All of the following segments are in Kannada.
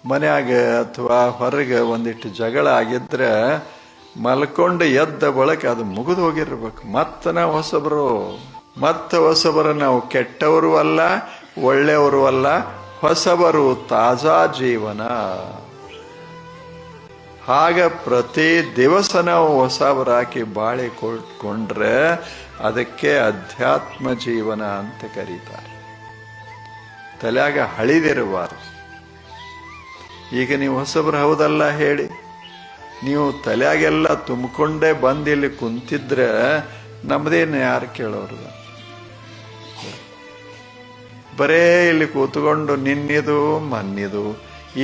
ಮನ್ಯಾಗ ಅಥವಾ ಹೊರಗೆ ಒಂದಿಟ್ಟು ಜಗಳ ಆಗಿದ್ರೆ ಮಲ್ಕೊಂಡು ಎದ್ದ ಬಳಕ ಅದು ಮುಗಿದು ಹೋಗಿರ್ಬೇಕು. ಮತ್ತೆ ನಾವು ಹೊಸಬರು ನಾವು ಕೆಟ್ಟವರು ಅಲ್ಲ, ಒಳ್ಳೆಯವರು ಅಲ್ಲ, ಹೊಸಬರು, ತಾಜಾ ಜೀವನ. ಹಾಗ ಪ್ರತಿ ದಿವಸ ನಾವು ಹೊಸಬರಾಕಿ ಬಾಳಿ ಕೊಟ್ಕೊಂಡ್ರೆ ಅದಕ್ಕೆ ಅಧ್ಯಾತ್ಮ ಜೀವನ ಅಂತ ಕರೀತಾರೆ. ತಲೆಯಾಗ ಹಳಿದಿರಬಾರದು. ಈಗ ನೀವು ಹೊಸಬ್ರು ಹೌದಲ್ಲ ಹೇಳಿ, ನೀವು ತಲೆಯಾಗೆಲ್ಲ ತುಂಬಿಕೊಂಡೇ ಬಂದಿಲ್ಲಿ ಕುಂತಿದ್ರೆ ನಮ್ದೇನು ಯಾರು ಕೇಳೋರು? ಬರೇ ಇಲ್ಲಿ ಕೂತ್ಕೊಂಡು ನಿನ್ನಿದು ಮನ್ನಿದು,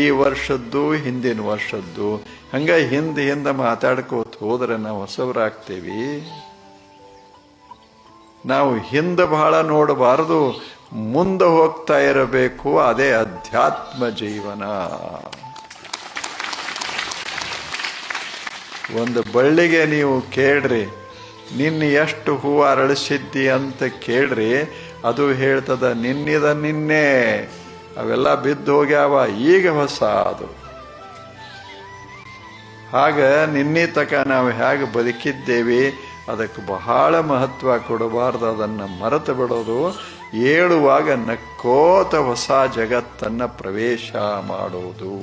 ಈ ವರ್ಷದ್ದು ಹಿಂದಿನ ವರ್ಷದ್ದು, ಹಂಗ ಹಿಂದೆ ಮಾತಾಡ್ಕೋತ ಹೋದ್ರೆ ನಾವು ಹೊಸಬ್ರಾಗ್ತೇವಿ. ನಾವು ಹಿಂದೆ ಬಹಳ ನೋಡಬಾರದು, ಮುಂದೆ ಹೋಗ್ತಾ ಇರಬೇಕು. ಅದೇ ಅಧ್ಯಾತ್ಮ ಜೀವನ. ಒಂದು ಬಳ್ಳಿಗೆ ನೀವು ಕೇಳ್ರಿ, ನಿನ್ನ ಎಷ್ಟು ಹೂವು ಅರಳಿಸಿದ್ದಿ ಅಂತ ಕೇಳ್ರಿ, ಅದು ಹೇಳ್ತದ ನಿನ್ನೆ ಅವೆಲ್ಲ ಬಿದ್ದು ಹೋಗ್ಯಾವ, ಈಗ ಹೊಸ ಅದು. ಹಾಗ ನಿನ್ನೆ ತಕ ನಾವು ಹೇಗೆ ಬದುಕಿದ್ದೇವೆ ಅದಕ್ಕೆ ಬಹಳ ಮಹತ್ವ ಕೊಡಬಾರ್ದು. ಅದನ್ನು ಮರೆತು ಬಿಡೋದು. ಏಳುವಾಗ ನಕ್ಕೋತ ಹೊಸ ಜಗತ್ತನ್ನು ಪ್ರವೇಶ ಮಾಡೋದು.